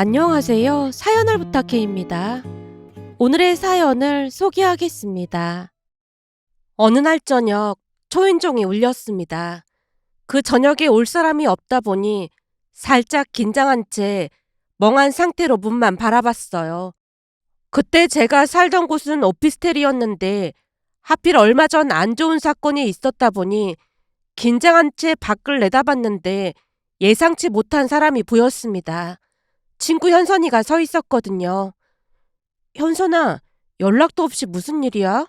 안녕하세요. 사연을 부탁해입니다. 오늘의 사연을 소개하겠습니다. 어느 날 저녁 초인종이 울렸습니다. 그 저녁에 올 사람이 없다 보니 살짝 긴장한 채 멍한 상태로 문만 바라봤어요. 그때 제가 살던 곳은 오피스텔이었는데 하필 얼마 전 안 좋은 사건이 있었다 보니 긴장한 채 밖을 내다봤는데 예상치 못한 사람이 보였습니다. 친구 현선이가 서 있었거든요. 현선아, 연락도 없이 무슨 일이야?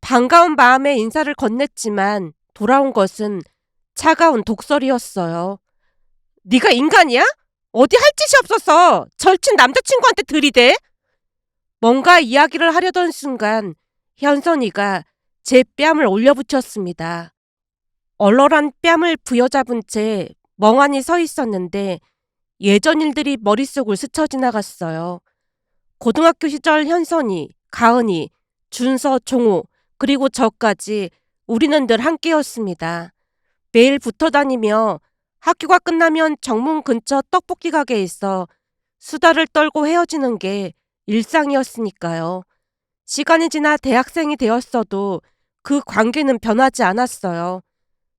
반가운 마음에 인사를 건넸지만 돌아온 것은 차가운 독설이었어요. 네가 인간이야? 어디 할 짓이 없어서 절친 남자친구한테 들이대? 뭔가 이야기를 하려던 순간 현선이가 제 뺨을 올려붙였습니다. 얼얼한 뺨을 부여잡은 채 멍하니 서 있었는데 예전 일들이 머릿속을 스쳐 지나갔어요. 고등학교 시절 현선이, 가은이, 준서, 종호, 그리고 저까지 우리는 늘 함께였습니다. 매일 붙어 다니며 학교가 끝나면 정문 근처 떡볶이 가게에서 수다를 떨고 헤어지는 게 일상이었으니까요. 시간이 지나 대학생이 되었어도 그 관계는 변하지 않았어요.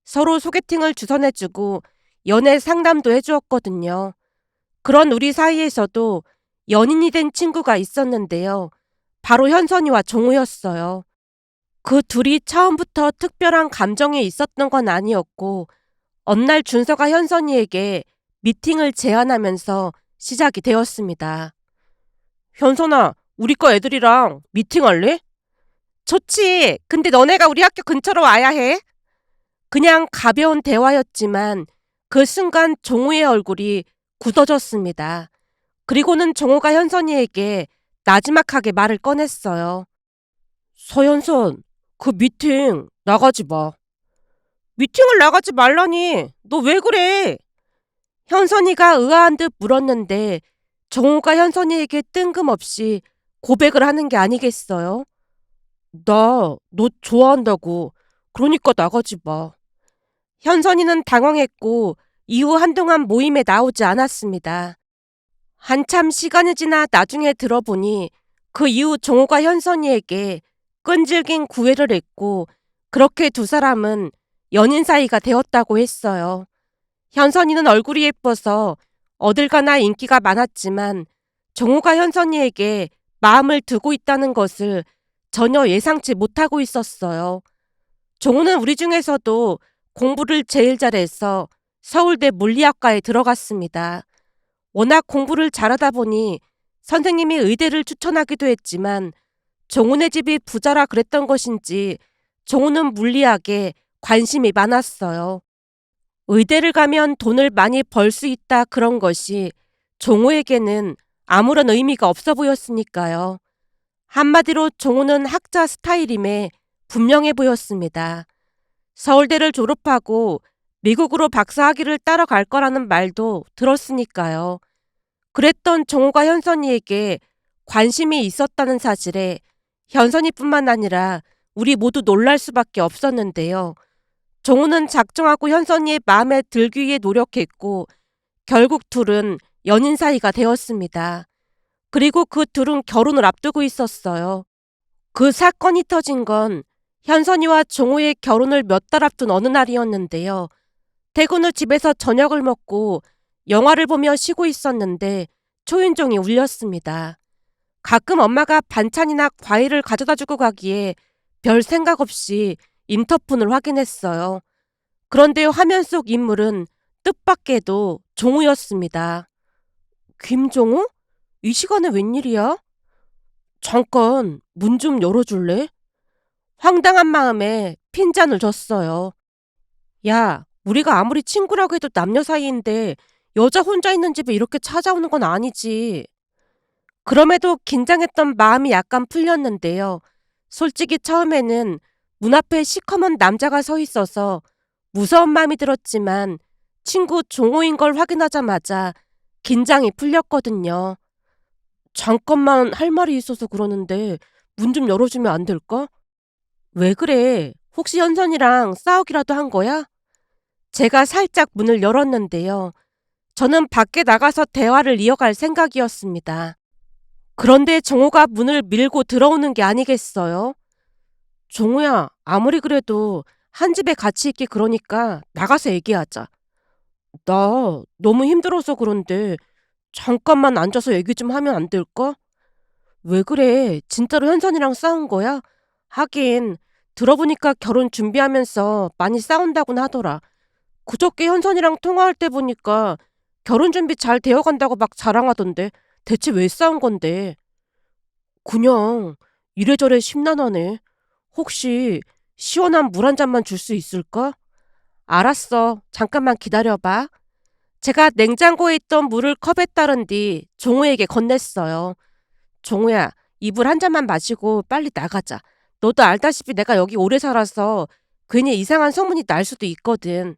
서로 소개팅을 주선해주고 연애 상담도 해주었거든요. 그런 우리 사이에서도 연인이 된 친구가 있었는데요. 바로 현선이와 종우였어요. 그 둘이 처음부터 특별한 감정이 있었던 건 아니었고 어느 날 준서가 현선이에게 미팅을 제안하면서 시작이 되었습니다. 현선아, 우리 과 애들이랑 미팅할래? 좋지. 근데 너네가 우리 학교 근처로 와야 해. 그냥 가벼운 대화였지만 그 순간 종우의 얼굴이 굳어졌습니다. 그리고는 종호가 현선이에게 나지막하게 말을 꺼냈어요. 서현선, 그 미팅 나가지 마. 미팅을 나가지 말라니. 너 왜 그래? 현선이가 의아한 듯 물었는데 종호가 현선이에게 뜬금없이 고백을 하는 게 아니겠어요? 나 너 좋아한다고. 그러니까 나가지 마. 현선이는 당황했고 이후 한동안 모임에 나오지 않았습니다. 한참 시간이 지나 나중에 들어보니 그 이후 종호가 현선이에게 끈질긴 구애를 했고 그렇게 두 사람은 연인 사이가 되었다고 했어요. 현선이는 얼굴이 예뻐서 어딜 가나 인기가 많았지만 종호가 현선이에게 마음을 두고 있다는 것을 전혀 예상치 못하고 있었어요. 종호는 우리 중에서도 공부를 제일 잘해서 서울대 물리학과에 들어갔습니다. 워낙 공부를 잘하다 보니 선생님이 의대를 추천하기도 했지만 종훈의 집이 부자라 그랬던 것인지 종훈은 물리학에 관심이 많았어요. 의대를 가면 돈을 많이 벌 수 있다 그런 것이 종호에게는 아무런 의미가 없어 보였으니까요. 한마디로 종호는 학자 스타일임에 분명해 보였습니다. 서울대를 졸업하고 미국으로 박사학위를 따러 갈 거라는 말도 들었으니까요. 그랬던 종호가 현선이에게 관심이 있었다는 사실에 현선이뿐만 아니라 우리 모두 놀랄 수밖에 없었는데요. 종호는 작정하고 현선이의 마음에 들기 위해 노력했고 결국 둘은 연인 사이가 되었습니다. 그리고 그 둘은 결혼을 앞두고 있었어요. 그 사건이 터진 건 현선이와 종호의 결혼을 몇 달 앞둔 어느 날이었는데요. 퇴근 후 집에서 저녁을 먹고 영화를 보며 쉬고 있었는데 초인종이 울렸습니다. 가끔 엄마가 반찬이나 과일을 가져다 주고 가기에 별 생각 없이 인터폰을 확인했어요. 그런데 화면 속 인물은 뜻밖에도 종우였습니다. 김종우? 이 시간에 웬일이야? 잠깐 문 좀 열어줄래? 황당한 마음에 핀잔을 줬어요. 야, 우리가 아무리 친구라고 해도 남녀 사이인데 여자 혼자 있는 집에 이렇게 찾아오는 건 아니지. 그럼에도 긴장했던 마음이 약간 풀렸는데요. 솔직히 처음에는 문 앞에 시커먼 남자가 서 있어서 무서운 마음이 들었지만 친구 종호인 걸 확인하자마자 긴장이 풀렸거든요. 잠깐만 할 말이 있어서 그러는데 문 좀 열어주면 안 될까? 왜 그래? 혹시 현선이랑 싸우기라도 한 거야? 제가 살짝 문을 열었는데요. 저는 밖에 나가서 대화를 이어갈 생각이었습니다. 그런데 정호가 문을 밀고 들어오는 게 아니겠어요? 정호야, 아무리 그래도 한 집에 같이 있기 그러니까 나가서 얘기하자. 나 너무 힘들어서 그런데 잠깐만 앉아서 얘기 좀 하면 안 될까? 왜 그래? 진짜로 현선이랑 싸운 거야? 하긴 들어보니까 결혼 준비하면서 많이 싸운다곤 하더라. 그저께 현선이랑 통화할 때 보니까 결혼 준비 잘 되어간다고 막 자랑하던데 대체 왜 싸운 건데? 그냥 이래저래 심란하네. 혹시 시원한 물 한 잔만 줄 수 있을까? 알았어. 잠깐만 기다려봐. 제가 냉장고에 있던 물을 컵에 따른 뒤 종우에게 건넸어요. 종우야, 이 물 한 잔만 마시고 빨리 나가자. 너도 알다시피 내가 여기 오래 살아서 괜히 이상한 소문이 날 수도 있거든.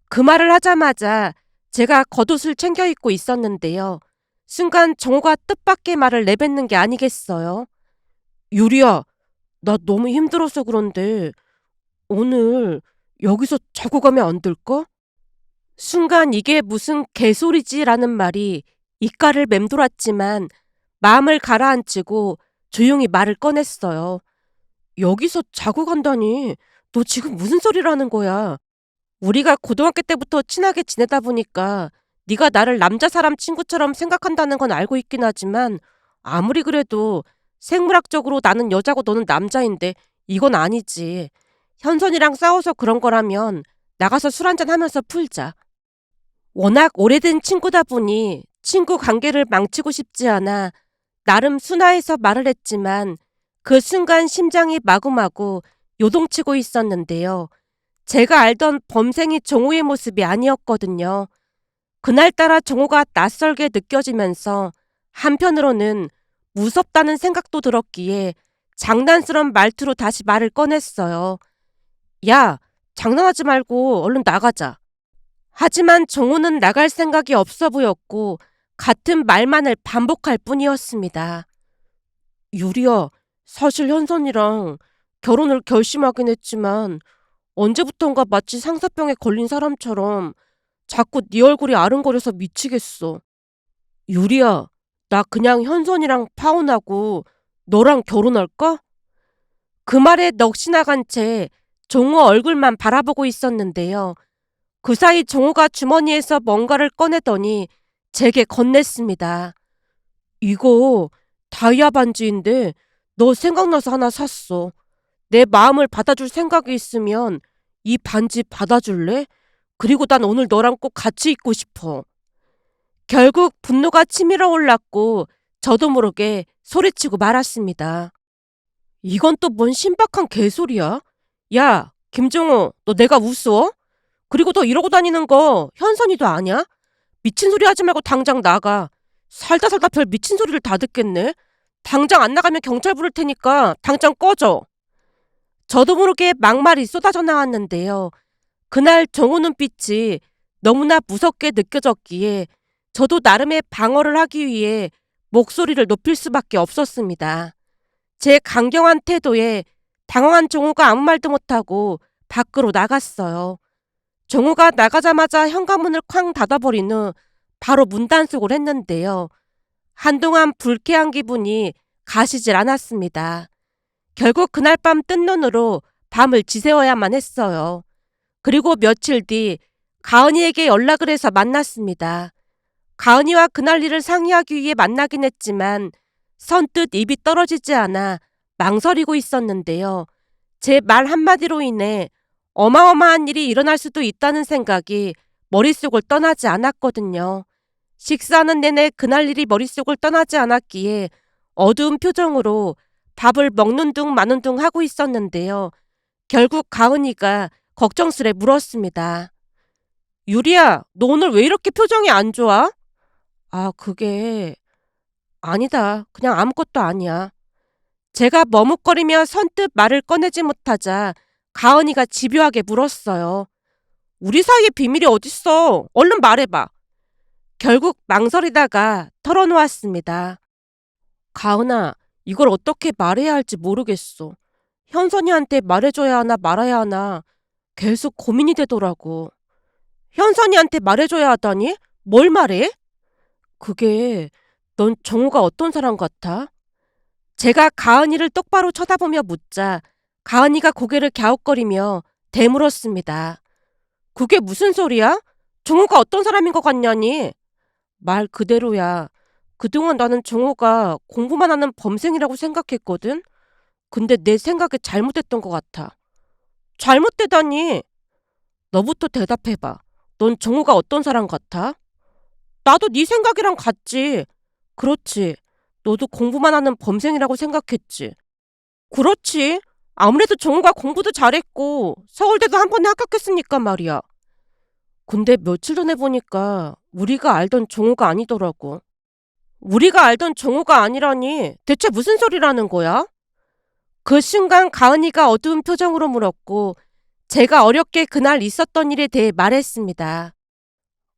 그 말을 하자마자 제가 겉옷을 챙겨 입고 있었는데요. 순간 정우가 뜻밖의 말을 내뱉는 게 아니겠어요. 유리야, 나 너무 힘들어서 그런데 오늘 여기서 자고 가면 안 될까? 순간 이게 무슨 개소리지라는 말이 입가를 맴돌았지만 마음을 가라앉히고 조용히 말을 꺼냈어요. 여기서 자고 간다니. 너 지금 무슨 소리를 하는 거야? 우리가 고등학교 때부터 친하게 지내다 보니까 네가 나를 남자 사람 친구처럼 생각한다는 건 알고 있긴 하지만 아무리 그래도 생물학적으로 나는 여자고 너는 남자인데 이건 아니지. 현선이랑 싸워서 그런 거라면 나가서 술 한잔 하면서 풀자. 워낙 오래된 친구다 보니 친구 관계를 망치고 싶지 않아 나름 순화해서 말을 했지만 그 순간 심장이 마구마구 요동치고 있었는데요. 제가 알던 범생이 정호의 모습이 아니었거든요. 그날따라 정호가 낯설게 느껴지면서 한편으로는 무섭다는 생각도 들었기에 장난스러운 말투로 다시 말을 꺼냈어요. 야, 장난하지 말고 얼른 나가자. 하지만 정호는 나갈 생각이 없어 보였고 같은 말만을 반복할 뿐이었습니다. 유리야, 사실 현선이랑 결혼을 결심하긴 했지만 언제부턴가 마치 상사병에 걸린 사람처럼 자꾸 네 얼굴이 아른거려서 미치겠어. 유리야, 나 그냥 현선이랑 파혼하고 너랑 결혼할까? 그 말에 넋이 나간 채 종호 얼굴만 바라보고 있었는데요. 그 사이 종호가 주머니에서 뭔가를 꺼내더니 제게 건넸습니다. 이거 다이아 반지인데 너 생각나서 하나 샀어. 내 마음을 받아줄 생각이 있으면 이 반지 받아줄래? 그리고 난 오늘 너랑 꼭 같이 있고 싶어. 결국 분노가 치밀어 올랐고 저도 모르게 소리치고 말았습니다. 이건 또 뭔 신박한 개소리야? 야, 김종호, 너 내가 우스워? 그리고 너 이러고 다니는 거 현선이도 아냐? 미친 소리 하지 말고 당장 나가. 살다 살다 별 미친 소리를 다 듣겠네. 당장 안 나가면 경찰 부를 테니까 당장 꺼져. 저도 모르게 막말이 쏟아져 나왔는데요. 그날 정우 눈빛이 너무나 무섭게 느껴졌기에 저도 나름의 방어를 하기 위해 목소리를 높일 수밖에 없었습니다. 제 강경한 태도에 당황한 정우가 아무 말도 못하고 밖으로 나갔어요. 정우가 나가자마자 현관문을 쾅 닫아버린 후 바로 문단속을 했는데요. 한동안 불쾌한 기분이 가시질 않았습니다. 결국 그날 밤 뜬 눈으로 밤을 지새워야만 했어요. 그리고 며칠 뒤 가은이에게 연락을 해서 만났습니다. 가은이와 그날 일을 상의하기 위해 만나긴 했지만 선뜻 입이 떨어지지 않아 망설이고 있었는데요. 제 말 한마디로 인해 어마어마한 일이 일어날 수도 있다는 생각이 머릿속을 떠나지 않았거든요. 식사하는 내내 그날 일이 머릿속을 떠나지 않았기에 어두운 표정으로 밥을 먹는 둥 마는 둥 하고 있었는데요. 결국 가은이가 걱정스레 물었습니다. 유리야, 너 오늘 왜 이렇게 표정이 안 좋아? 아, 그게 아니다. 그냥 아무것도 아니야. 제가 머뭇거리며 선뜻 말을 꺼내지 못하자 가은이가 집요하게 물었어요. 우리 사이에 비밀이 어딨어? 얼른 말해봐. 결국 망설이다가 털어놓았습니다. 가은아, 이걸 어떻게 말해야 할지 모르겠어. 현선이한테 말해줘야 하나 말아야 하나 계속 고민이 되더라고. 현선이한테 말해줘야 하다니? 뭘 말해? 그게 넌 정우가 어떤 사람 같아? 제가 가은이를 똑바로 쳐다보며 묻자 가은이가 고개를 갸웃거리며 되물었습니다. 그게 무슨 소리야? 정우가 어떤 사람인 것 같냐니? 말 그대로야. 그동안 나는 정우가 공부만 하는 범생이라고 생각했거든? 근데 내 생각에 잘못됐던 것 같아. 잘못되다니? 너부터 대답해봐. 넌 정우가 어떤 사람 같아? 나도 네 생각이랑 같지. 그렇지. 너도 공부만 하는 범생이라고 생각했지. 그렇지. 아무래도 정우가 공부도 잘했고 서울대도 한 번에 합격했으니까 말이야. 근데 며칠 전에 보니까 우리가 알던 정우가 아니더라고. 우리가 알던 정우가 아니라니 대체 무슨 소리라는 거야? 그 순간 가은이가 어두운 표정으로 물었고 제가 어렵게 그날 있었던 일에 대해 말했습니다.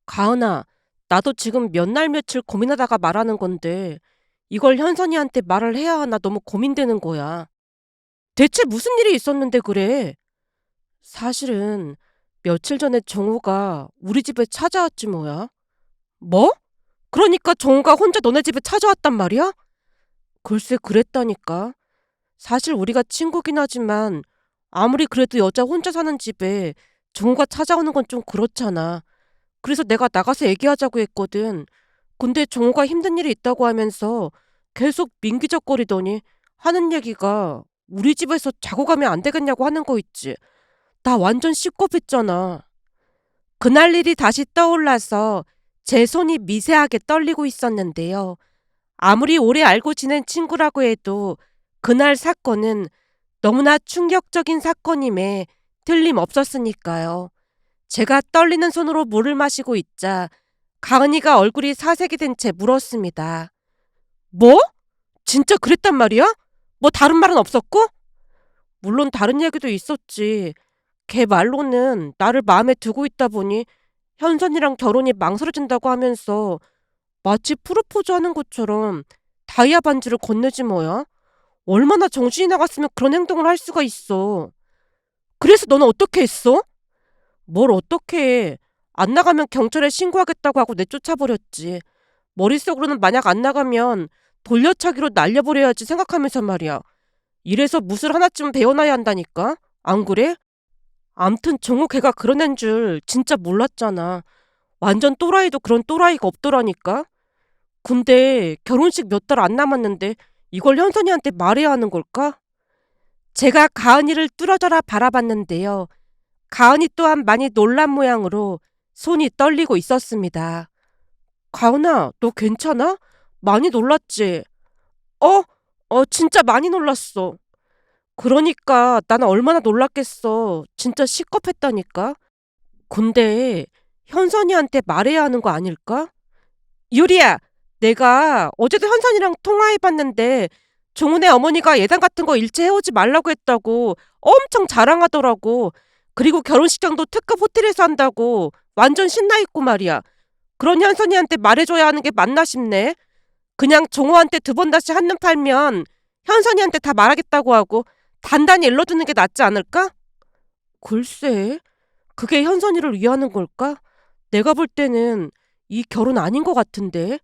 가은아, 나도 지금 몇 날 며칠 고민하다가 말하는 건데 이걸 현선이한테 말을 해야 하나 너무 고민되는 거야. 대체 무슨 일이 있었는데 그래? 사실은 며칠 전에 정우가 우리 집에 찾아왔지 뭐야. 뭐? 그러니까 정우가 혼자 너네 집에 찾아왔단 말이야? 글쎄 그랬다니까. 사실 우리가 친구긴 하지만 아무리 그래도 여자 혼자 사는 집에 정우가 찾아오는 건 좀 그렇잖아. 그래서 내가 나가서 얘기하자고 했거든. 근데 정우가 힘든 일이 있다고 하면서 계속 민기적거리더니 하는 얘기가 우리 집에서 자고 가면 안 되겠냐고 하는 거 있지. 나 완전 시겁했잖아. 그날 일이 다시 떠올라서 제 손이 미세하게 떨리고 있었는데요. 아무리 오래 알고 지낸 친구라고 해도 그날 사건은 너무나 충격적인 사건임에 틀림없었으니까요. 제가 떨리는 손으로 물을 마시고 있자 가은이가 얼굴이 사색이 된 채 물었습니다. 뭐? 진짜 그랬단 말이야? 뭐 다른 말은 없었고? 물론 다른 얘기도 있었지. 걔 말로는 나를 마음에 두고 있다 보니 현선이랑 결혼이 망설여진다고 하면서 마치 프로포즈 하는 것처럼 다이아 반지를 건네지 뭐야. 얼마나 정신이 나갔으면 그런 행동을 할 수가 있어. 그래서 너는 어떻게 했어? 뭘 어떻게 해. 안 나가면 경찰에 신고하겠다고 하고 내쫓아버렸지. 머릿속으로는 만약 안 나가면 돌려차기로 날려버려야지 생각하면서 말이야. 이래서 무술 하나쯤 배워놔야 한다니까? 안 그래? 암튼 정우 걔가 그런 애인 줄 진짜 몰랐잖아. 완전 또라이도 그런 또라이가 없더라니까? 근데 결혼식 몇 달 안 남았는데 이걸 현선이한테 말해야 하는 걸까? 제가 가은이를 뚫어져라 바라봤는데요. 가은이 또한 많이 놀란 모양으로 손이 떨리고 있었습니다. 가은아, 너 괜찮아? 많이 놀랐지? 어? 진짜 많이 놀랐어. 그러니까 나는 얼마나 놀랐겠어. 진짜 시겁했다니까. 근데 현선이한테 말해야 하는 거 아닐까? 유리야, 내가 어제도 현선이랑 통화해봤는데 종훈의 어머니가 예단 같은 거 일체 해오지 말라고 했다고 엄청 자랑하더라고. 그리고 결혼식장도 특급 호텔에서 한다고 완전 신나있고 말이야. 그런 현선이한테 말해줘야 하는 게 맞나 싶네. 그냥 종호한테 두 번 다시 한눈 팔면 현선이한테 다 말하겠다고 하고 단단히 일러두는 게 낫지 않을까? 글쎄, 그게 현선이를 위하는 걸까? 내가 볼 때는 이 결혼 아닌 것 같은데.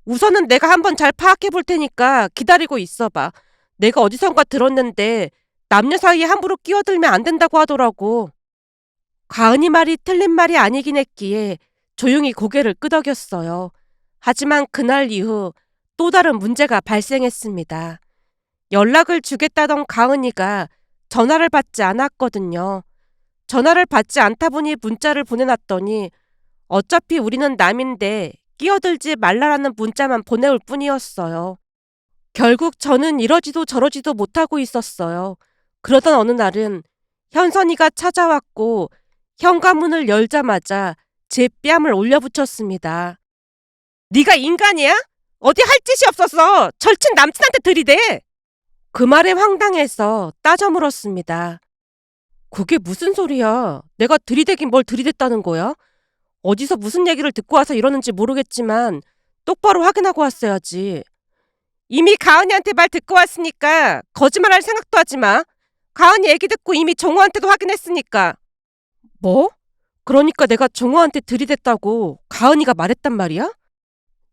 우선은 내가 한번 잘 파악해 볼 테니까 기다리고 있어봐. 내가 어디선가 들었는데 남녀 사이에 함부로 끼어들면 안 된다고 하더라고. 가은이 말이 틀린 말이 아니긴 했기에 조용히 고개를 끄덕였어요. 하지만 그날 이후 또 다른 문제가 발생했습니다. 연락을 주겠다던 가은이가 전화를 받지 않았거든요. 전화를 받지 않다 보니 문자를 보내놨더니 어차피 우리는 남인데 끼어들지 말라라는 문자만 보내올 뿐이었어요. 결국 저는 이러지도 저러지도 못하고 있었어요. 그러던 어느 날은 현선이가 찾아왔고 현관문을 열자마자 제 뺨을 올려붙였습니다. 네가 인간이야? 어디 할 짓이 없어서 절친 남친한테 들이대! 그 말에 황당해서 따져 물었습니다. 그게 무슨 소리야? 내가 들이대긴 뭘 들이댔다는 거야? 어디서 무슨 얘기를 듣고 와서 이러는지 모르겠지만 똑바로 확인하고 왔어야지. 이미 가은이한테 말 듣고 왔으니까 거짓말할 생각도 하지 마. 가은이 얘기 듣고 이미 정우한테도 확인했으니까. 뭐? 그러니까 내가 정우한테 들이댔다고 가은이가 말했단 말이야?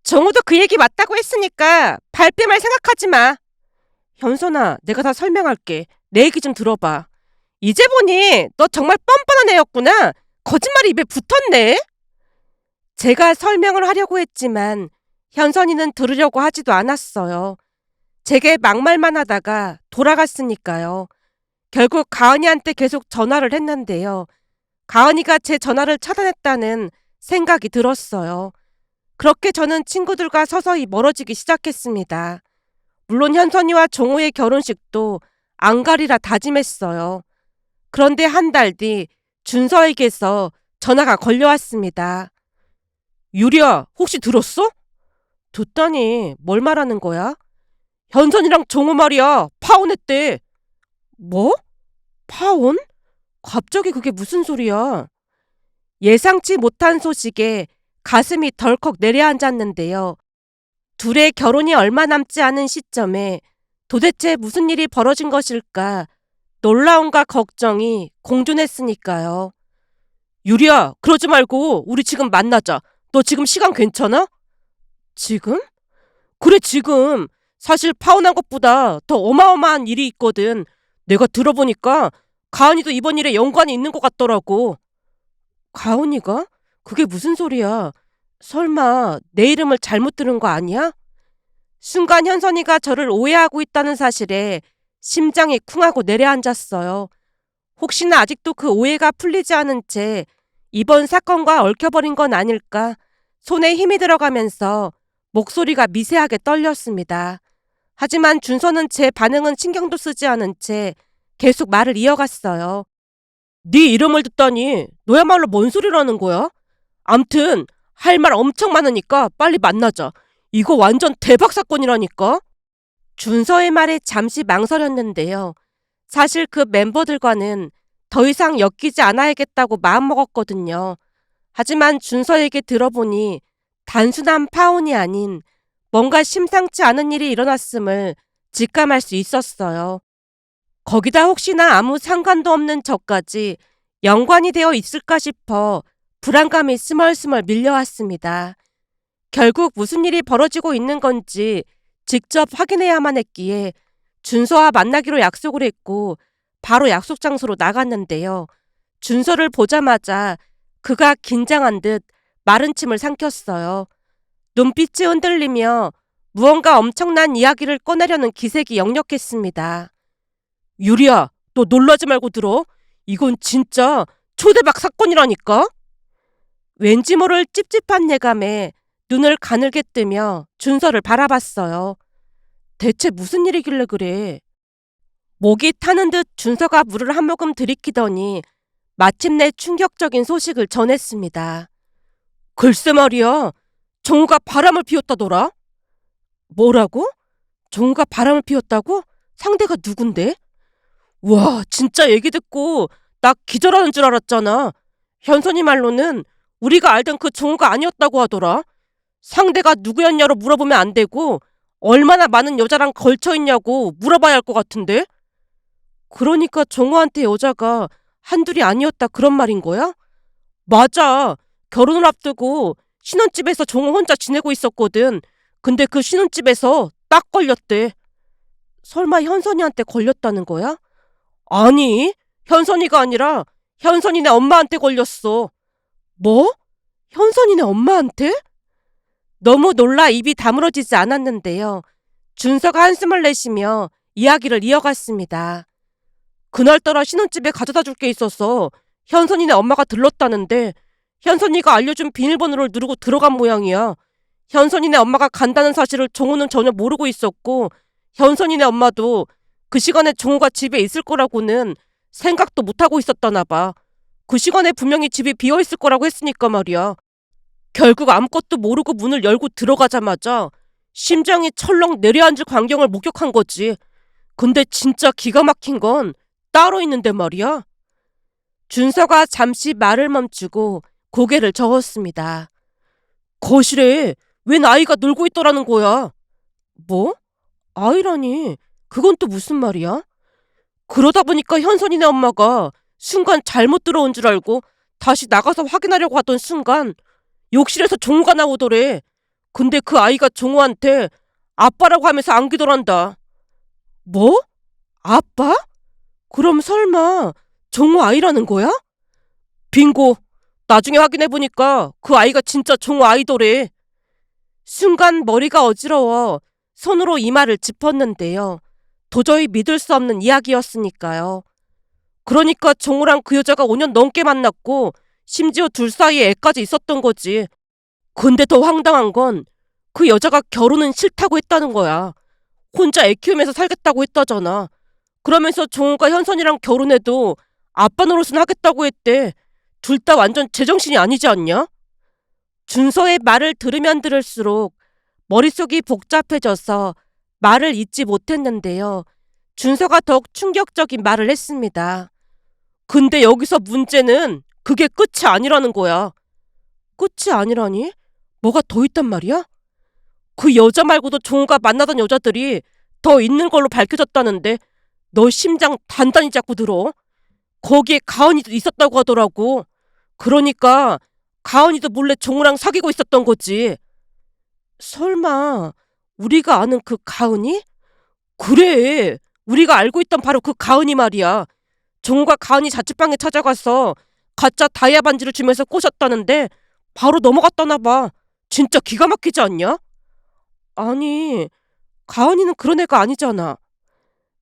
정우도 그 얘기 맞다고 했으니까 발뺌할 생각하지 마. 현선아, 내가 다 설명할게. 내 얘기 좀 들어봐. 이제 보니 너 정말 뻔뻔한 애였구나. 거짓말이 입에 붙었네. 제가 설명을 하려고 했지만 현선이는 들으려고 하지도 않았어요. 제게 막말만 하다가 돌아갔으니까요. 결국 가은이한테 계속 전화를 했는데요. 가은이가 제 전화를 차단했다는 생각이 들었어요. 그렇게 저는 친구들과 서서히 멀어지기 시작했습니다. 물론 현선이와 종호의 결혼식도 안 가리라 다짐했어요. 그런데 한 달 뒤 준서에게서 전화가 걸려왔습니다. 유리야, 혹시 들었어? 듣다니 뭘 말하는 거야? 현선이랑 종호 말이야. 파혼했대. 뭐? 파혼? 갑자기 그게 무슨 소리야? 예상치 못한 소식에 가슴이 덜컥 내려앉았는데요. 둘의 결혼이 얼마 남지 않은 시점에 도대체 무슨 일이 벌어진 것일까 놀라움과 걱정이 공존했으니까요. 유리야, 그러지 말고 우리 지금 만나자. 너 지금 시간 괜찮아? 지금? 그래, 지금. 사실 파혼한 것보다 더 어마어마한 일이 있거든. 내가 들어보니까 가은이도 이번 일에 연관이 있는 것 같더라고. 가은이가? 그게 무슨 소리야? 설마 내 이름을 잘못 들은 거 아니야? 순간 현선이가 저를 오해하고 있다는 사실에 심장이 쿵하고 내려앉았어요. 혹시나 아직도 그 오해가 풀리지 않은 채 이번 사건과 얽혀버린 건 아닐까 손에 힘이 들어가면서 목소리가 미세하게 떨렸습니다. 하지만 준서는 제 반응은 신경도 쓰지 않은 채 계속 말을 이어갔어요. 네 이름을 듣다니 너야말로 뭔 소리라는 거야? 암튼 할 말 엄청 많으니까 빨리 만나자. 이거 완전 대박 사건이라니까? 준서의 말에 잠시 망설였는데요. 사실 그 멤버들과는 더 이상 엮이지 않아야겠다고 마음먹었거든요. 하지만 준서에게 들어보니 단순한 파혼이 아닌 뭔가 심상치 않은 일이 일어났음을 직감할 수 있었어요. 거기다 혹시나 아무 상관도 없는 저까지 연관이 되어 있을까 싶어 불안감이 스멀스멀 밀려왔습니다. 결국 무슨 일이 벌어지고 있는 건지 직접 확인해야만 했기에 준서와 만나기로 약속을 했고 바로 약속 장소로 나갔는데요. 준서를 보자마자 그가 긴장한 듯 마른 침을 삼켰어요. 눈빛이 흔들리며 무언가 엄청난 이야기를 꺼내려는 기색이 역력했습니다. 유리야, 너 놀라지 말고 들어. 이건 진짜 초대박 사건이라니까? 왠지 모를 찝찝한 예감에 눈을 가늘게 뜨며 준서를 바라봤어요. 대체 무슨 일이길래 그래? 목이 타는 듯 준서가 물을 한 모금 들이키더니 마침내 충격적인 소식을 전했습니다. 글쎄 말이야. 정우가 바람을 피웠다더라. 뭐라고? 정우가 바람을 피웠다고? 상대가 누군데? 와, 진짜 얘기 듣고 나 기절하는 줄 알았잖아. 현선이 말로는 우리가 알던 그 정우가 아니었다고 하더라. 상대가 누구였냐로 물어보면 안 되고 얼마나 많은 여자랑 걸쳐있냐고 물어봐야 할 것 같은데? 그러니까 정우한테 여자가 한둘이 아니었다 그런 말인 거야? 맞아. 결혼을 앞두고 신혼집에서 정우 혼자 지내고 있었거든. 근데 그 신혼집에서 딱 걸렸대. 설마 현선이한테 걸렸다는 거야? 아니, 현선이가 아니라 현선이네 엄마한테 걸렸어. 뭐? 현선이네 엄마한테? 너무 놀라 입이 다물어지지 않았는데요. 준서가 한숨을 내쉬며 이야기를 이어갔습니다. 그날따라 신혼집에 가져다 줄 게 있어서 현선이네 엄마가 들렀다는데 현선이가 알려준 비밀번호를 누르고 들어간 모양이야. 현선이네 엄마가 간다는 사실을 정우는 전혀 모르고 있었고 현선이네 엄마도 그 시간에 정우가 집에 있을 거라고는 생각도 못하고 있었다나 봐. 그 시간에 분명히 집이 비어있을 거라고 했으니까 말이야. 결국 아무것도 모르고 문을 열고 들어가자마자 심장이 철렁 내려앉을 광경을 목격한 거지. 근데 진짜 기가 막힌 건 따로 있는데 말이야. 준서가 잠시 말을 멈추고 고개를 저었습니다. 거실에 웬 아이가 놀고 있더라는 거야. 뭐? 아이라니? 그건 또 무슨 말이야? 그러다 보니까 현선이네 엄마가 순간 잘못 들어온 줄 알고 다시 나가서 확인하려고 하던 순간 욕실에서 종호가 나오더래. 근데 그 아이가 종호한테 아빠라고 하면서 안기더란다. 뭐? 아빠? 그럼 설마 종호 아이라는 거야? 빙고. 나중에 확인해보니까 그 아이가 진짜 종호 아이더래. 순간 머리가 어지러워 손으로 이마를 짚었는데요. 도저히 믿을 수 없는 이야기였으니까요. 그러니까 종호랑 그 여자가 5년 넘게 만났고 심지어 둘 사이에 애까지 있었던 거지. 근데 더 황당한 건 그 여자가 결혼은 싫다고 했다는 거야. 혼자 애 키우면서 살겠다고 했다잖아. 그러면서 종호가 현선이랑 결혼해도 아빠 노릇은 하겠다고 했대. 둘 다 완전 제정신이 아니지 않냐? 준서의 말을 들으면 들을수록 머릿속이 복잡해져서 말을 잇지 못했는데요. 준서가 더욱 충격적인 말을 했습니다. 근데 여기서 문제는 그게 끝이 아니라는 거야. 끝이 아니라니? 뭐가 더 있단 말이야? 그 여자 말고도 종호가 만나던 여자들이 더 있는 걸로 밝혀졌다는데 너 심장 단단히 잡고 들어. 거기에 가은이도 있었다고 하더라고. 그러니까 가은이도 몰래 종호랑 사귀고 있었던 거지. 설마 우리가 아는 그 가은이? 그래. 우리가 알고 있던 바로 그 가은이 말이야. 종호가 가은이 자취방에 찾아가서 가짜 다이아 반지를 주면서 꼬셨다는데 바로 넘어갔다나 봐. 진짜 기가 막히지 않냐? 아니, 가은이는 그런 애가 아니잖아.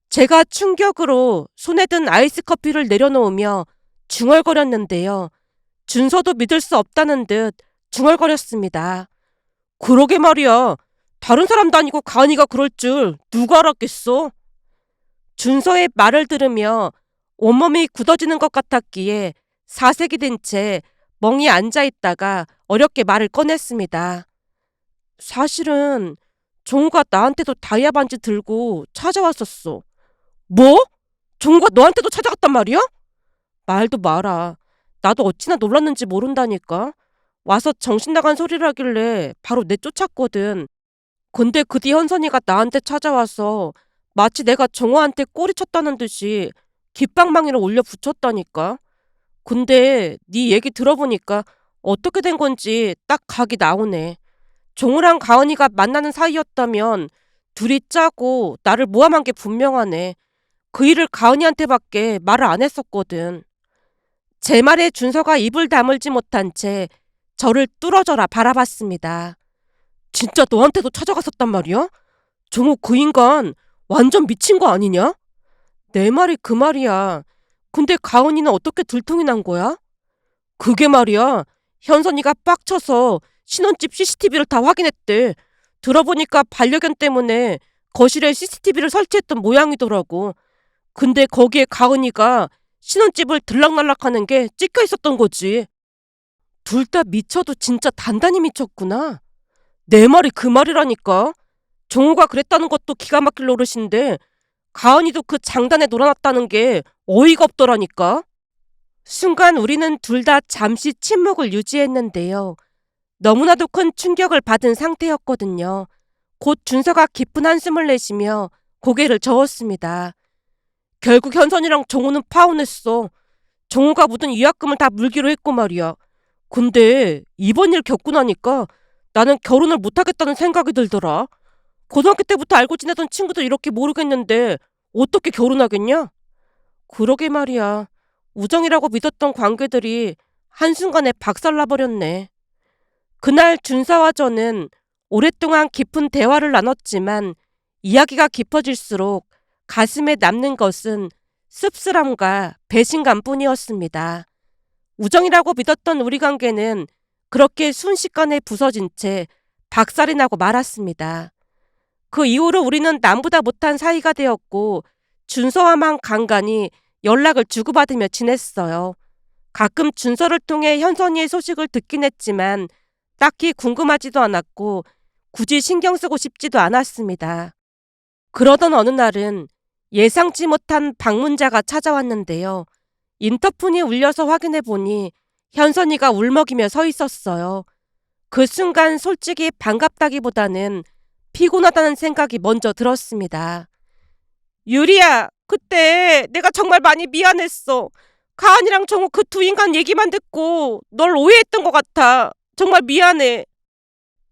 제가 충격으로 손에 든 아이스 커피를 내려놓으며 중얼거렸는데요. 준서도 믿을 수 없다는 듯 중얼거렸습니다. 그러게 말이야. 다른 사람도 아니고 가은이가 그럴 줄 누가 알았겠어? 준서의 말을 들으며 온몸이 굳어지는 것 같았기에 사색이 된 채 멍이 앉아있다가 어렵게 말을 꺼냈습니다. 사실은 종우가 나한테도 다이아 반지 들고 찾아왔었어. 뭐? 종우가 너한테도 찾아갔단 말이야? 말도 마라. 나도 어찌나 놀랐는지 모른다니까. 와서 정신 나간 소리를 하길래 바로 내쫓았거든. 근데 그 뒤 현선이가 나한테 찾아와서 마치 내가 정호한테 꼬리 쳤다는 듯이 깃방망이를 올려 붙였다니까. 근데 네 얘기 들어보니까 어떻게 된 건지 딱 각이 나오네. 종우랑 가은이가 만나는 사이였다면 둘이 짜고 나를 모함한 게 분명하네. 그 일을 가은이한테밖에 말을 안 했었거든. 제 말에 준서가 입을 다물지 못한 채 저를 뚫어져라 바라봤습니다. 진짜 너한테도 찾아갔었단 말이야? 종호 그 인간 완전 미친 거 아니냐? 내 말이 그 말이야. 근데 가은이는 어떻게 들통이 난 거야? 그게 말이야. 현선이가 빡쳐서 신혼집 CCTV를 다 확인했대. 들어보니까 반려견 때문에 거실에 CCTV를 설치했던 모양이더라고. 근데 거기에 가은이가 신혼집을 들락날락하는 게 찍혀 있었던 거지. 둘 다 미쳐도 진짜 단단히 미쳤구나. 내 말이 그 말이라니까. 종호가 그랬다는 것도 기가 막힐 노릇인데 가은이도 그 장단에 놀아놨다는 게 어이가 없더라니까. 순간 우리는 둘 다 잠시 침묵을 유지했는데요. 너무나도 큰 충격을 받은 상태였거든요. 곧 준서가 깊은 한숨을 내쉬며 고개를 저었습니다. 결국 현선이랑 종호는 파혼했어. 종호가 묻은 위약금을 다 물기로 했고 말이야. 근데 이번 일 겪고 나니까 나는 결혼을 못하겠다는 생각이 들더라. 고등학교 때부터 알고 지내던 친구들 이렇게 모르겠는데 어떻게 결혼하겠냐? 그러게 말이야. 우정이라고 믿었던 관계들이 한순간에 박살나버렸네. 그날 준서와 저는 오랫동안 깊은 대화를 나눴지만 이야기가 깊어질수록 가슴에 남는 것은 씁쓸함과 배신감뿐이었습니다. 우정이라고 믿었던 우리 관계는 그렇게 순식간에 부서진 채 박살이 나고 말았습니다. 그 이후로 우리는 남보다 못한 사이가 되었고 준서와만 간간히 연락을 주고받으며 지냈어요. 가끔 준서를 통해 현선이의 소식을 듣긴 했지만 딱히 궁금하지도 않았고 굳이 신경 쓰고 싶지도 않았습니다. 그러던 어느 날은 예상치 못한 방문자가 찾아왔는데요. 인터폰이 울려서 확인해 보니 현선이가 울먹이며 서 있었어요. 그 순간 솔직히 반갑다기보다는 피곤하다는 생각이 먼저 들었습니다. 유리야, 그때 내가 정말 많이 미안했어. 가은이랑 정우 그 두 인간 얘기만 듣고 널 오해했던 것 같아. 정말 미안해.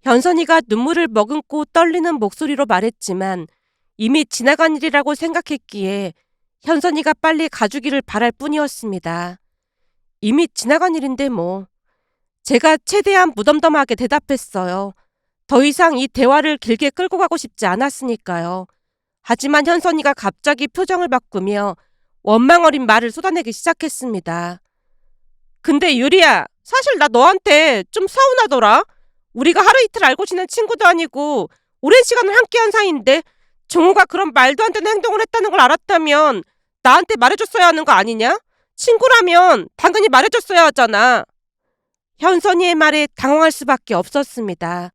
현선이가 눈물을 머금고 떨리는 목소리로 말했지만 이미 지나간 일이라고 생각했기에 현선이가 빨리 가주기를 바랄 뿐이었습니다. 이미 지나간 일인데 뭐. 제가 최대한 무덤덤하게 대답했어요. 더 이상 이 대화를 길게 끌고 가고 싶지 않았으니까요. 하지만 현선이가 갑자기 표정을 바꾸며 원망 어린 말을 쏟아내기 시작했습니다. 근데 유리야, 사실 나 너한테 좀 서운하더라. 우리가 하루 이틀 알고 지낸 친구도 아니고 오랜 시간을 함께한 사이인데 종호가 그런 말도 안 되는 행동을 했다는 걸 알았다면 나한테 말해줬어야 하는 거 아니냐? 친구라면 당연히 말해줬어야 하잖아. 현선이의 말에 당황할 수밖에 없었습니다.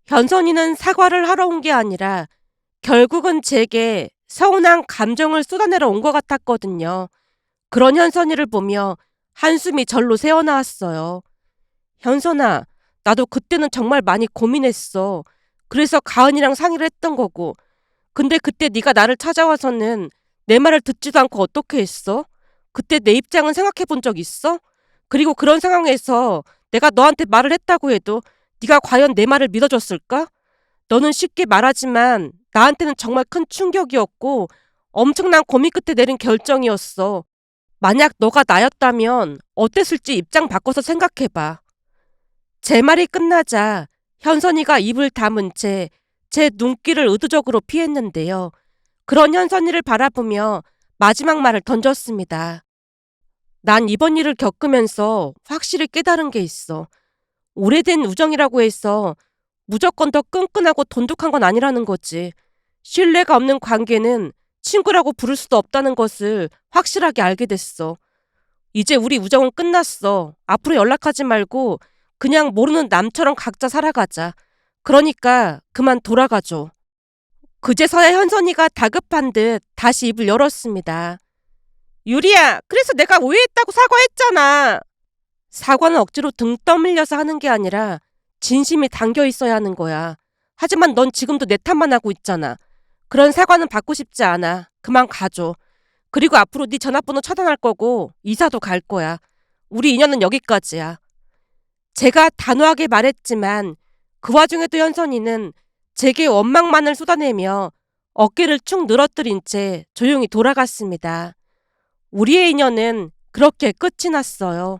현선이는 사과를 하러 온 게 아니라 결국은 제게 서운한 감정을 쏟아내러 온 것 같았거든요. 그런 현선이를 보며 한숨이 절로 새어나왔어요. 현선아, 나도 그때는 정말 많이 고민했어. 그래서 가은이랑 상의를 했던 거고. 근데 그때 네가 나를 찾아와서는 내 말을 듣지도 않고 어떻게 했어? 그때 내 입장은 생각해 본 적 있어? 그리고 그런 상황에서 내가 너한테 말을 했다고 해도 네가 과연 내 말을 믿어줬을까? 너는 쉽게 말하지만 나한테는 정말 큰 충격이었고 엄청난 고민 끝에 내린 결정이었어. 만약 너가 나였다면 어땠을지 입장 바꿔서 생각해봐. 제 말이 끝나자 현선이가 입을 다문 채 제 눈길을 의도적으로 피했는데요. 그런 현선이를 바라보며 마지막 말을 던졌습니다. 난 이번 일을 겪으면서 확실히 깨달은 게 있어. 오래된 우정이라고 해서 무조건 더 끈끈하고 돈독한 건 아니라는 거지. 신뢰가 없는 관계는 친구라고 부를 수도 없다는 것을 확실하게 알게 됐어. 이제 우리 우정은 끝났어. 앞으로 연락하지 말고 그냥 모르는 남처럼 각자 살아가자. 그러니까 그만 돌아가줘. 그제서야 현선이가 다급한 듯 다시 입을 열었습니다. 유리야, 그래서 내가 오해했다고 사과했잖아. 사과는 억지로 등 떠밀려서 하는 게 아니라 진심이 담겨 있어야 하는 거야. 하지만 넌 지금도 내 탓만 하고 있잖아. 그런 사과는 받고 싶지 않아. 그만 가줘. 그리고 앞으로 네 전화번호 차단할 거고 이사도 갈 거야. 우리 인연은 여기까지야. 제가 단호하게 말했지만 그 와중에도 현선이는 제게 원망만을 쏟아내며 어깨를 축 늘어뜨린 채 조용히 돌아갔습니다. 우리의 인연은 그렇게 끝이 났어요.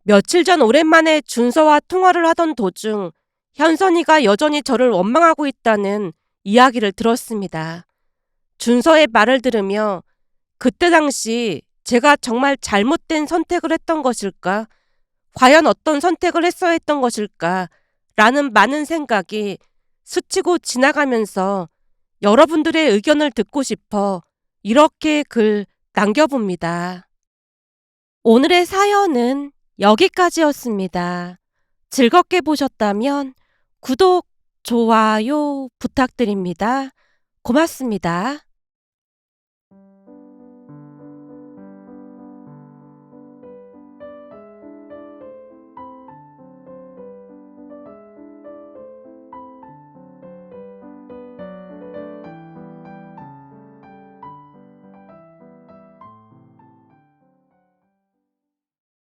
며칠 전 오랜만에 준서와 통화를 하던 도중 현선이가 여전히 저를 원망하고 있다는 이야기를 들었습니다. 준서의 말을 들으며 그때 당시 제가 정말 잘못된 선택을 했던 것일까? 과연 어떤 선택을 했어야 했던 것일까? 라는 많은 생각이 스치고 지나가면서 여러분들의 의견을 듣고 싶어 이렇게 글 남겨봅니다. 오늘의 사연은 여기까지였습니다. 즐겁게 보셨다면 구독, 좋아요 부탁드립니다. 고맙습니다.